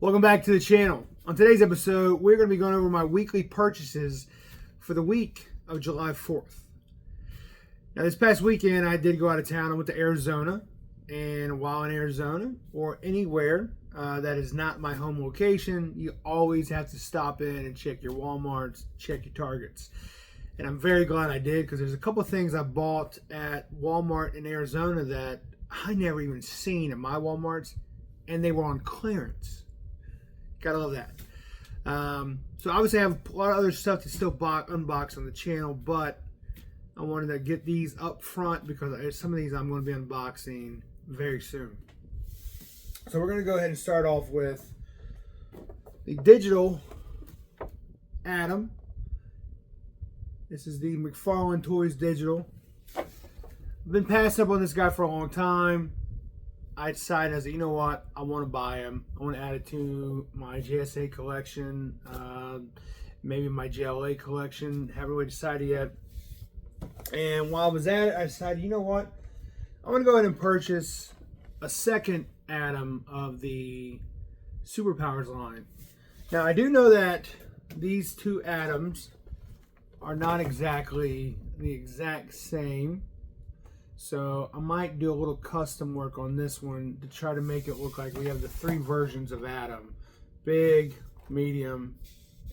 Welcome back to the channel. On today's episode, we're going to be going over my weekly purchases for the week of July 4th. Now, this past weekend, I did go out of town. I went to Arizona, and while in Arizona or anywhere that is not my home location, you always have to stop in and check your Walmarts, check your Targets. And I'm very glad I did, because there's a couple of things I bought at Walmart in Arizona that I never even seen at my Walmarts, and they were on clearance. Gotta love that. So obviously I have a lot of other stuff to still unbox on the channel, but I wanted to get these up front because some of these I'm going to be unboxing very soon. So we're going to go ahead and start off with the digital Atom. This is the Mcfarlane Toys Digital. I've been passed up on this guy for a long time. I decided, I said, you know what, I want to buy him. I want to add it to my JSA collection, maybe my JLA collection. Haven't really decided yet. And while I was at it, I decided, you know what, I'm going to go ahead and purchase a second Atom of the Superpowers line. Now, I do know that these two Atoms are not exactly the exact same. So I might do a little custom work on this one to try to make it look like we have the three versions of Atom. Big, medium,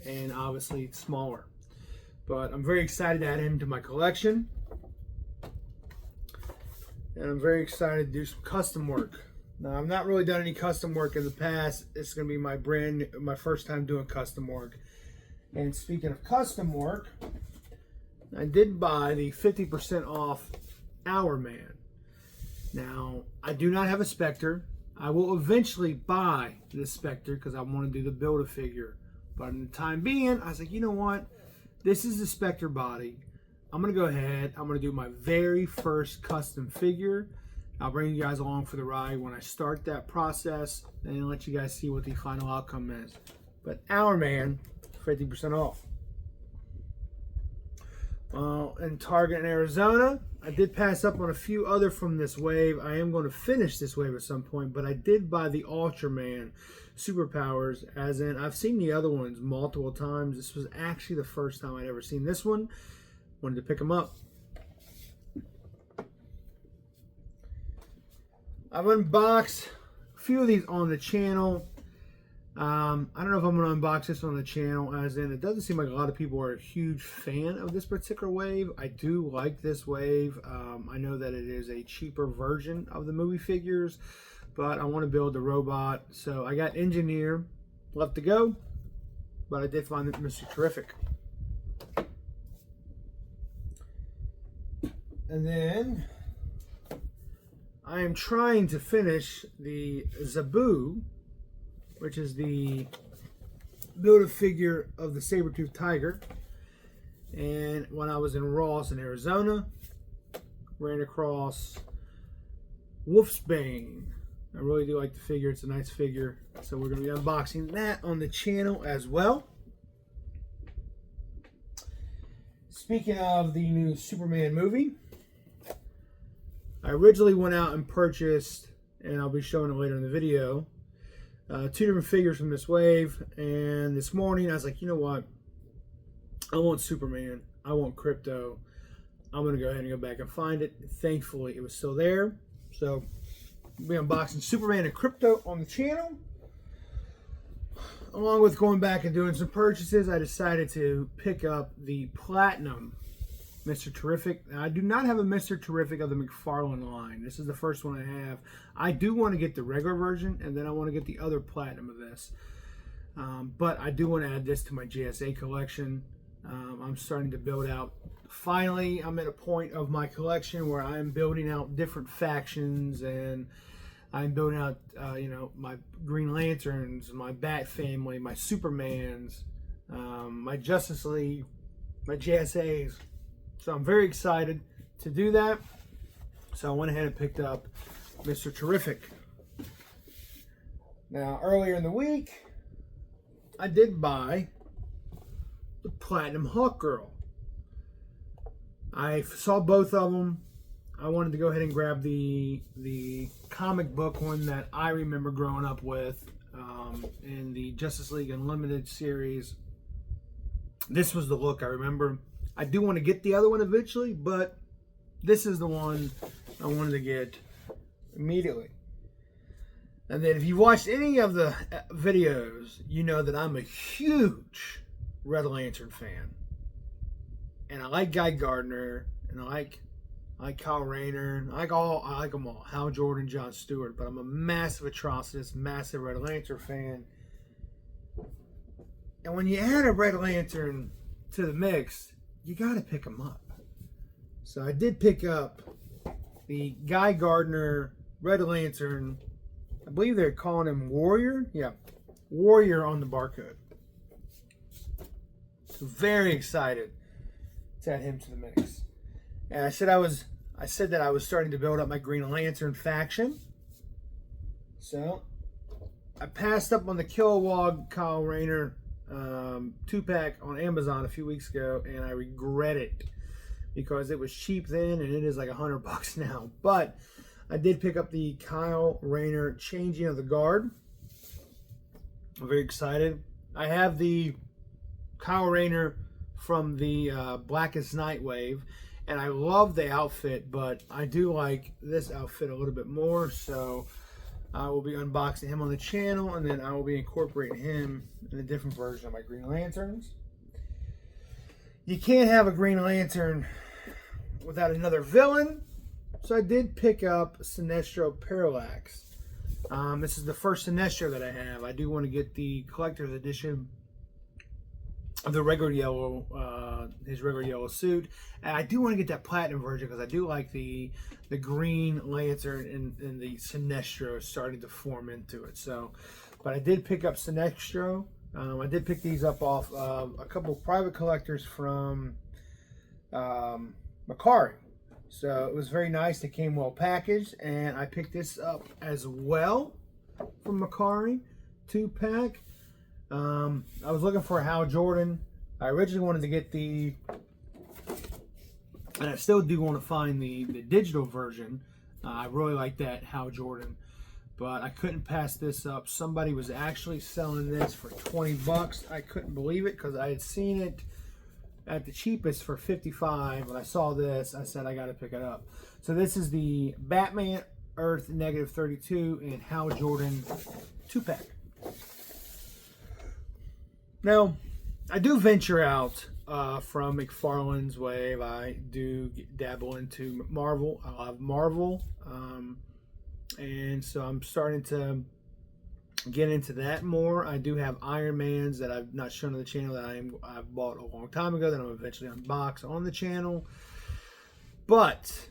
and obviously smaller. But I'm very excited to add him to my collection. And I'm very excited to do some custom work. Now, I've not really done any custom work in the past. It's going to be my first time doing custom work. And speaking of custom work, I did buy the 50% off Hour Man. Now, I do not have a Spectre. I will eventually buy the Spectre because I want to do the Build-A-Figure. But in the time being, I was like, you know what? This is the Spectre body. I'm going to go ahead. I'm going to do my very first custom figure. I'll bring you guys along for the ride when I start that process and let you guys see what the final outcome is. But Hour Man, 50% off. In Target in Arizona, I did pass up on a few other from this wave. I am going to finish this wave at some point, but I did buy the Ultraman Superpowers, as in I've seen the other ones multiple times. This was actually the first time I'd ever seen this one. Wanted to pick them up. I've unboxed a few of these on the channel. I don't know if I'm going to unbox this on the channel, as in it doesn't seem like a lot of people are a huge fan of this particular wave. I do like this wave. I know that it is a cheaper version of the movie figures, but I want to build the robot. So I got Engineer left to go, but I did find Mr. Terrific. And then I am trying to finish the Zabu, which is the Build-A-Figure of the saber-toothed tiger. And when I was in Ross in Arizona, ran across Wolfsbane. I really do like the figure. It's a nice figure. So we're going to be unboxing that on the channel as well. Speaking of the new Superman movie, I originally went out and purchased, and I'll be showing it later in the video, two different figures from this wave. And this morning I was like, you know what, I want Superman, I want Crypto. I'm gonna go ahead and go back and find it. Thankfully it was still there, so we'll be unboxing Superman and Crypto on the channel. Along with going back and doing some purchases, I decided to pick up the Platinum Mr. Terrific. Now, I do not have a Mr. Terrific of the Mcfarlane line. This is the first one I have. I do want to get the regular version, and then I want to get the other Platinum of this. But I do want to add this to my JSA collection. I'm starting to build out. Finally, I'm at a point of my collection where I'm building out different factions, and I'm building out, my Green Lanterns, my Bat Family, my Supermans, my Justice League, my JSAs. So I'm very excited to do that. So I went ahead and picked up Mr. Terrific. Now, earlier in the week, I did buy the Platinum Hawkgirl. I saw both of them. I wanted to go ahead and grab the comic book one that I remember growing up with. in the Justice League Unlimited series. This was the look I remember. I do want to get the other one eventually, but this is the one I wanted to get immediately. And then if you watched any of the videos, you know that I'm a huge Red Lantern fan. And I like Guy Gardner, and I like Kyle Rayner, I like them all. Hal Jordan, John Stewart, but I'm a massive Atrocitus, massive Red Lantern fan. And when you add a Red Lantern to the mix, you got to pick them up. So I did pick up the Guy Gardner Red Lantern. I believe they're calling him Warrior. Yeah, Warrior on the barcode. So very excited to add him to the mix. And I said that I was starting to build up my Green Lantern faction. So I passed up on the Kilowog Kyle Rayner 2-pack on Amazon a few weeks ago, and I regret it because it was cheap then and it is like $100 now. But I did pick up the Kyle Rayner Changing of the Guard. I'm very excited. I have the Kyle Rayner from the Blackest Night wave, and I love the outfit, but I do like this outfit a little bit more, so I will be unboxing him on the channel, and then I will be incorporating him in a different version of my Green Lanterns. You can't have a Green Lantern without another villain, so I did pick up Sinestro Parallax. This is the first Sinestro that I have. I do want to get the collector's edition of the regular yellow, his regular yellow suit. And I do want to get that platinum version because I do like the Green Lantern and the Sinestro starting to form into it. So, but I did pick up Sinestro. I did pick these up off a couple of private collectors from Macari. So it was very nice. They came well packaged, and I picked this up as well from Macari, 2-pack. I was looking for a Hal Jordan. I originally wanted to get the, and I still do want to find the digital version. I really like that Hal Jordan, but I couldn't pass this up. Somebody was actually selling this for $20. I couldn't believe it because I had seen it at the cheapest for $55. When I saw this, I said I got to pick it up. So this is the Batman Earth -32 and Hal Jordan 2-pack. Now, I do venture out from McFarlane's wave. I do dabble into Marvel. I love Marvel. And so I'm starting to get into that more. I do have Iron Mans that I've not shown on the channel that I've bought a long time ago that I'm eventually unbox on the channel. But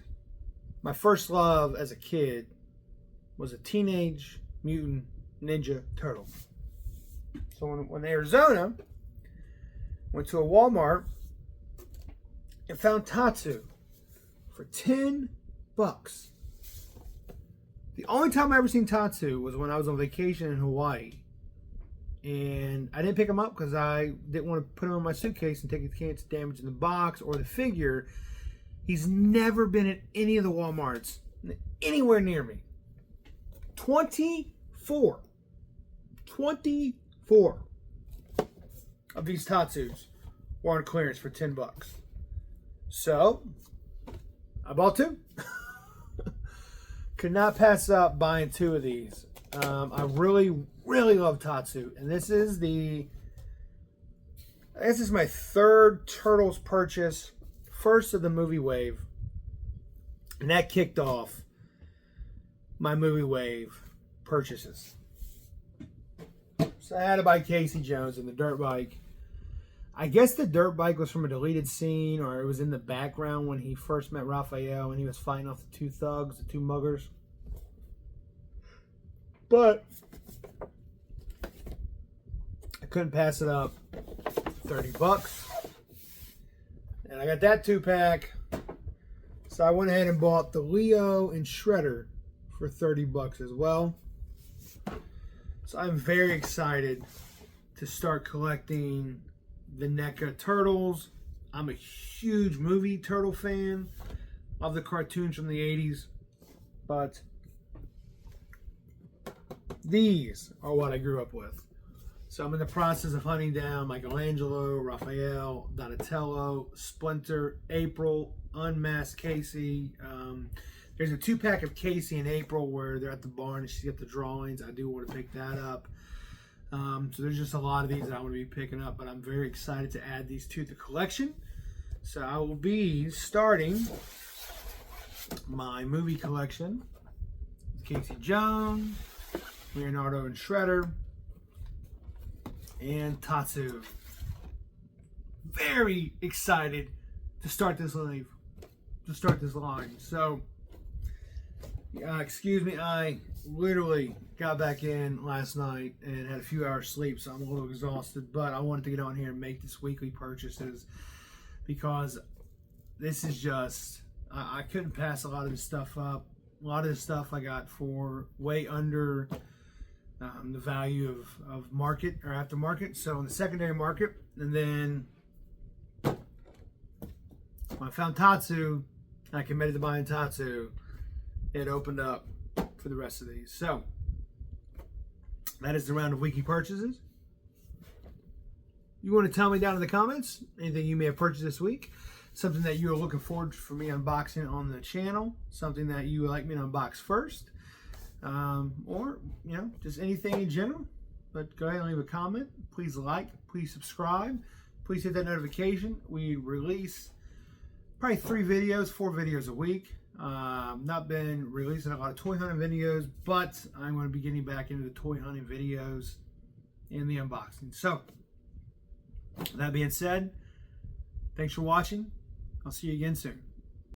my first love as a kid was a Teenage Mutant Ninja Turtle. So when Arizona went to a Walmart and found Tatsu for $10. The only time I ever seen Tatsu was when I was on vacation in Hawaii. And I didn't pick him up because I didn't want to put him in my suitcase and take a chance of damaging the box or the figure. He's never been at any of the Walmarts anywhere near me. 24 of these Tatsus were on clearance for $10. So I bought 2. Could not pass up buying 2 of these. I really love Tatsu, and this is my 3rd Turtles purchase, first of the movie wave, and that kicked off my movie wave purchases. So I had to buy Casey Jones and the dirt bike. I guess the dirt bike was from a deleted scene, or it was in the background when he first met Raphael and he was fighting off the 2 thugs, the 2 muggers. But I couldn't pass it up. $30. And I got that 2-pack. So I went ahead and bought the Leo and Shredder for $30 as well. So I'm very excited to start collecting the Neca Turtles. I'm a huge movie turtle fan of the cartoons from the 80s. But These are what I grew up with. So I'm in the process of hunting down Michelangelo, Raphael, Donatello, Splinter, April, Unmasked Casey. There's a 2-pack of Casey and April where they're at the barn and she's got the drawings. I do want to pick that up. So there's just a lot of these that I want to be picking up, but I'm very excited to add these to the collection. So I will be starting my movie collection with Casey Jones, Leonardo and Shredder, and Tatsu. Very excited to start this line. So, excuse me, I literally got back in last night and had a few hours sleep, so I'm a little exhausted, but I wanted to get on here and make this weekly purchases because this is just, I couldn't pass a lot of this stuff up. A lot of this stuff I got for way under the value of market or aftermarket, so in the secondary market. And then when I found Tatsu, I committed to buying Tatsu. It opened up for the rest of these. So that is the round of weekly purchases. You want to tell me down in the comments anything you may have purchased this week, something that you are looking forward for me unboxing on the channel, something that you would like me to unbox first, or just anything in general. But go ahead and leave a comment. Please like, please subscribe, please hit that notification. We release probably 4 videos a week. Not been releasing a lot of toy hunting videos, but I'm going to be getting back into the toy hunting videos and the unboxing. So that being said, thanks for watching. I'll see you again soon.